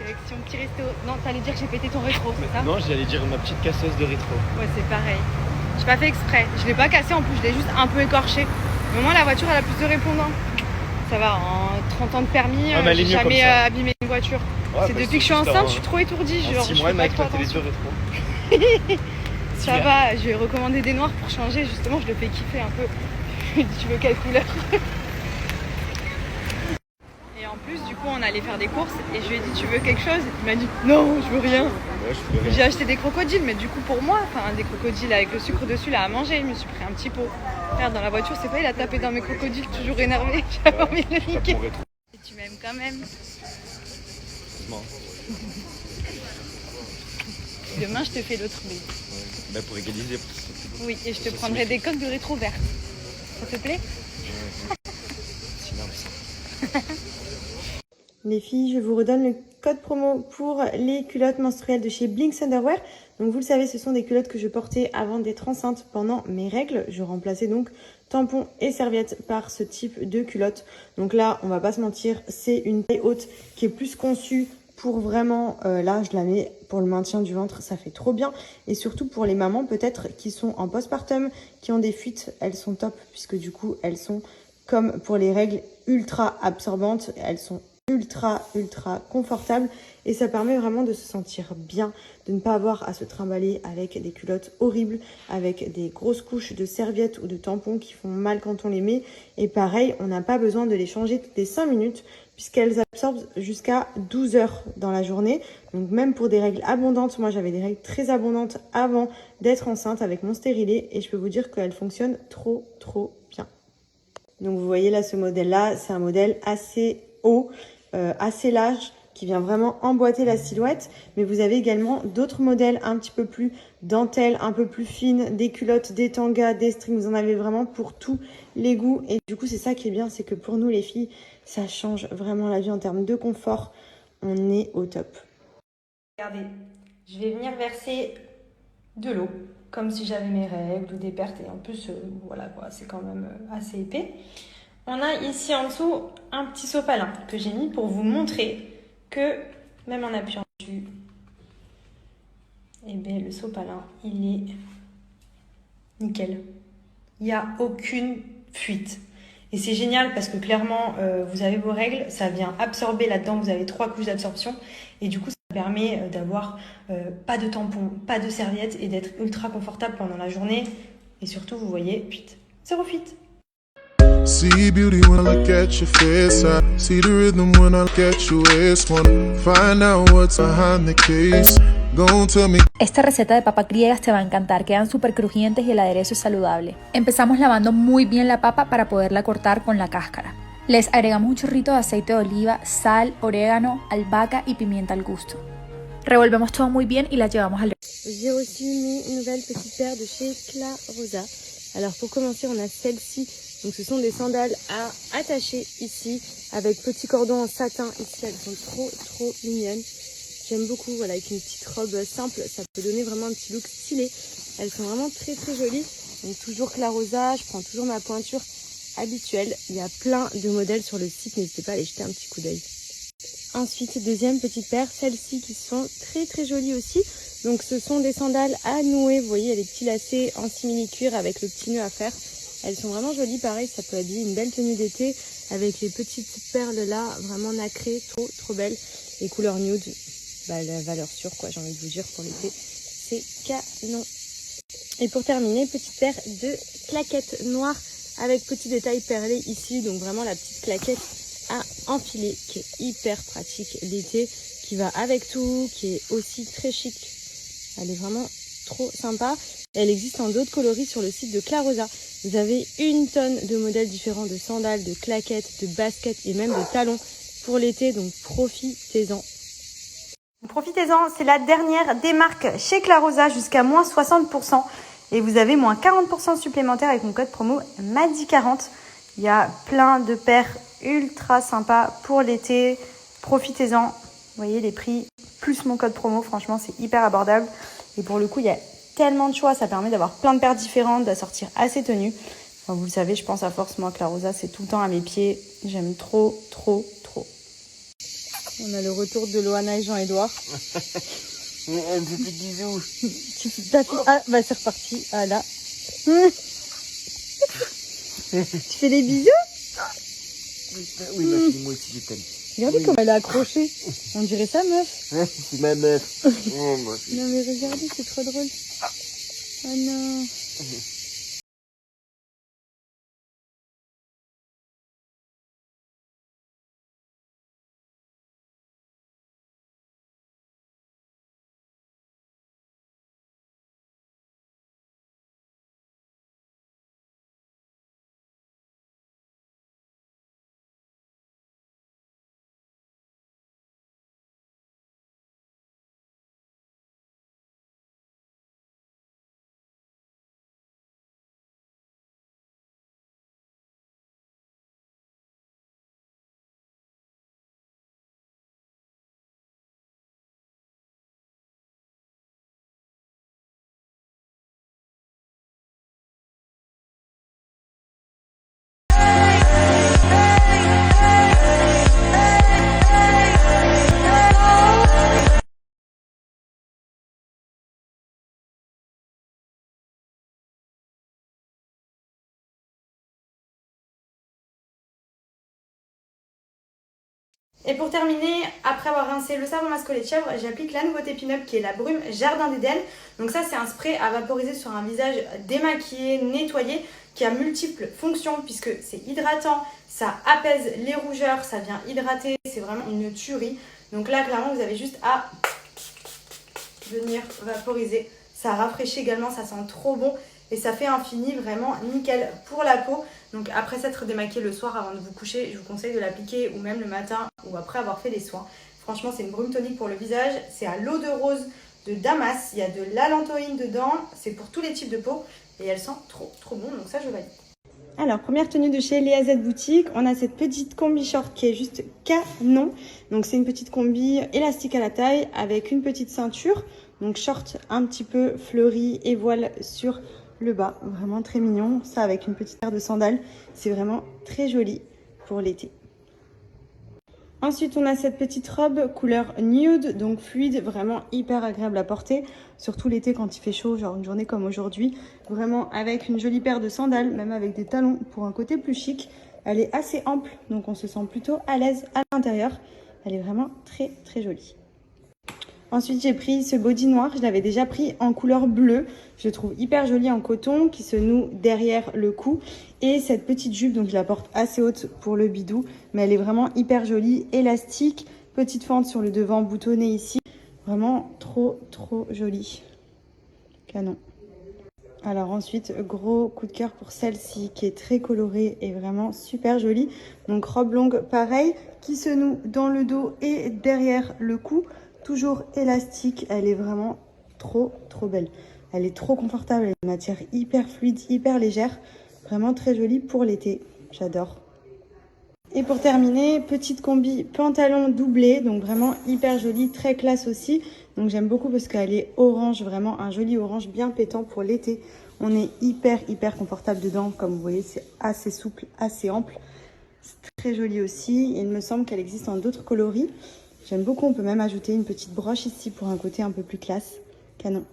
Direction petit resto. Non, t'allais dire que j'ai pété ton rétro, c'est ça? Non, j'allais dire ma petite casseuse de rétro. Ouais, c'est pareil. J'ai pas fait exprès. Je l'ai pas cassé en plus, je l'ai juste un peu écorché. Mais au moins, la voiture, elle a plus de répondants. Ça va, en 30 ans de permis, j'ai jamais abîmé une voiture. Ouais, c'est depuis que je suis enceinte, je suis trop étourdie. En 6 mois, elle m'a éclaté les deux rétros. Ça va, je vais recommander des noirs pour changer. Justement, je le fais kiffer un peu. Je lui ai dit, tu veux quelle couleur? Et en plus, du coup, on allait faire des courses et je lui ai dit, tu veux quelque chose? Il m'a dit, non, je veux rien. Ouais, je veux rien. J'ai acheté des crocodiles, mais du coup, pour moi, enfin, des crocodiles avec le sucre dessus, là, à manger. Je me suis pris un petit pot. Regarde, dans la voiture, c'est pas, il a tapé dans mes crocodiles, toujours énervé. J'avais envie de le niquer. Et tu m'aimes quand même. Demain, je te fais l'autre baiser. Bah, pour égaliser. Oui, et je te prendrai des coques de rétro vert. Ça te plaît? Les filles, je vous redonne le code promo pour les culottes menstruelles de chez Blinks Underwear. Donc vous le savez, ce sont des culottes que je portais avant d'être enceinte pendant mes règles. Je remplaçais donc tampons et serviettes par ce type de culotte. Donc là, on va pas se mentir, c'est une taille haute qui est plus conçue pour vraiment, là je la mets pour le maintien du ventre, ça fait trop bien. Et surtout pour les mamans peut-être qui sont en postpartum, qui ont des fuites, elles sont top puisque du coup elles sont comme pour les règles ultra absorbantes, elles sont ultra confortables et ça permet vraiment de se sentir bien, de ne pas avoir à se trimballer avec des culottes horribles, avec des grosses couches de serviettes ou de tampons qui font mal quand on les met. Et pareil, on n'a pas besoin de les changer toutes les 5 minutes puisqu'elles absorbent jusqu'à 12 heures dans la journée. Donc même pour des règles abondantes, moi j'avais des règles très abondantes avant d'être enceinte avec mon stérilet et je peux vous dire qu'elles fonctionnent trop bien. Donc vous voyez là, ce modèle-là, c'est un modèle assez haut, assez large, qui vient vraiment emboîter la silhouette. Mais vous avez également d'autres modèles un petit peu plus dentelle, un peu plus fines, des culottes, des tangas, des strings. Vous en avez vraiment pour tous les goûts. Et du coup, c'est ça qui est bien, c'est que pour nous les filles, ça change vraiment la vie en termes de confort. On est au top. Regardez, je vais venir verser de l'eau, comme si j'avais mes règles ou des pertes. Et en plus, voilà quoi, c'est quand même assez épais. On a ici en dessous un petit sopalin que j'ai mis pour vous montrer que, même en appuyant dessus, eh bien, le sopalin, il est nickel. Il n'y a aucune fuite. Et c'est génial parce que clairement, vous avez vos règles, ça vient absorber là-dedans, vous avez 3 couches d'absorption. Et du coup, ça permet d'avoir pas de tampons, pas de serviettes et d'être ultra confortable pendant la journée. Et surtout, vous voyez, fuite, zéro fuite. See beauty when I look at your face, I see the rhythm when I look at your waist. Wanna find out what's behind the case. Go tell me. Esta receta de papas griegas te va a encantar, quedan súper crujientes y el aderezo es saludable. Empezamos lavando muy bien la papa para poderla cortar con la cáscara. Les agregamos un chorrito de aceite de oliva, sal, orégano, albahaca y pimienta al gusto. Revolvemos todo muy bien y la llevamos al... J'ai reçu mes nouvelles petites paires de chez Cla Rosa. Alors pour commencer, on a celle-ci. Donc ce sont des sandales à attacher ici avec petit cordon en satin ici. Elles sont trop mignonnes. J'aime beaucoup, voilà, avec une petite robe simple, ça peut donner vraiment un petit look stylé. Elles sont vraiment très jolies. Donc toujours Cla Rosa, je prends toujours ma pointure habituelle. Il y a plein de modèles sur le site, n'hésitez pas à aller jeter un petit coup d'œil. Ensuite, deuxième petite paire, celles-ci qui sont très jolies aussi. Donc ce sont des sandales à nouer, vous voyez, il y a les petits lacets en simili-cuir avec le petit nœud à faire. Elles sont vraiment jolies, pareil, ça peut habiller une belle tenue d'été avec les petites perles là, vraiment nacrées, trop belles. Et couleur nude, bah, la valeur sûre quoi, j'ai envie de vous dire, pour l'été, c'est canon. Et pour terminer, petite paire de claquettes noires avec petit détail perlé ici, donc vraiment la petite claquette à enfiler qui est hyper pratique l'été, qui va avec tout, qui est aussi très chic. Elle est vraiment trop sympa. Elle existe en d'autres coloris sur le site de Cla Rosa. Vous avez une tonne de modèles différents de sandales, de claquettes, de baskets et même de talons pour l'été, donc profitez-en. Profitez-en, c'est la dernière des marques chez Cla Rosa jusqu'à moins 60%. Et vous avez moins 40% supplémentaire avec mon code promo MADI40. Il y a plein de paires ultra sympas pour l'été. Profitez-en. Vous voyez les prix plus mon code promo, franchement c'est hyper abordable. Et pour le coup, il y a tellement de choix, ça permet d'avoir plein de paires différentes, d'assortir assez tenues. Enfin, vous le savez, je pense à force, moi, Cla Rosa, c'est tout le temps à mes pieds. J'aime trop. On a le retour de Loana et Jean-Édouard. Un petit bisou. Ah, bah c'est reparti. Voilà. Tu fais des bisous? Oui, ma fille, moi aussi, je t'aime. Regardez comme elle est accrochée. On dirait sa meuf. C'est ma meuf. Oh, ma fille. Non mais regardez, c'est trop drôle. Oh non. Et pour terminer, après avoir rincé le savon masque au lait de chèvre, j'applique la nouveauté Pin-Up qui est la brume Jardin d'Éden. Donc ça c'est un spray à vaporiser sur un visage démaquillé, nettoyé, qui a multiples fonctions puisque c'est hydratant, ça apaise les rougeurs, ça vient hydrater, c'est vraiment une tuerie. Donc là clairement vous avez juste à venir vaporiser. Ça rafraîchit également, ça sent trop bon et ça fait un fini vraiment nickel pour la peau. Donc après s'être démaquillé le soir avant de vous coucher, je vous conseille de l'appliquer ou même le matin ou après avoir fait les soins. Franchement c'est une brume tonique pour le visage, c'est à l'eau de rose de Damas, il y a de l'allantoïne dedans, c'est pour tous les types de peau et elle sent trop bon, donc ça je valide. Alors, première tenue de chez Léa Z Boutique, on a cette petite combi short qui est juste canon. Donc c'est une petite combi élastique à la taille avec une petite ceinture. Donc short un petit peu fleuri et voile sur le bas. Vraiment très mignon. Ça avec une petite paire de sandales. C'est vraiment très joli pour l'été. Ensuite, on a cette petite robe couleur nude, donc fluide, vraiment hyper agréable à porter. Surtout l'été quand il fait chaud, genre une journée comme aujourd'hui. Vraiment avec une jolie paire de sandales, même avec des talons pour un côté plus chic. Elle est assez ample, donc on se sent plutôt à l'aise à l'intérieur. Elle est vraiment très jolie. Ensuite, j'ai pris ce body noir. Je l'avais déjà pris en couleur bleue. Je le trouve hyper joli en coton qui se noue derrière le cou. Et cette petite jupe, donc je la porte assez haute pour le bidou. Mais elle est vraiment hyper jolie, élastique. Petite fente sur le devant boutonnée ici. Vraiment trop jolie. Canon. Alors ensuite, gros coup de cœur pour celle-ci qui est très colorée et vraiment super jolie. Donc robe longue pareil qui se noue dans le dos et derrière le cou. Toujours élastique, elle est vraiment trop belle. Elle est trop confortable, elle a une matière hyper fluide, hyper légère. Vraiment très jolie pour l'été, j'adore. Et pour terminer, petite combi pantalon doublé, donc vraiment hyper jolie, très classe aussi. Donc j'aime beaucoup parce qu'elle est orange, vraiment un joli orange bien pétant pour l'été. On est hyper confortable dedans, comme vous voyez c'est assez souple, assez ample. C'est très joli aussi, il me semble qu'elle existe en d'autres coloris. J'aime beaucoup, on peut même ajouter une petite broche ici pour un côté un peu plus classe. Canon.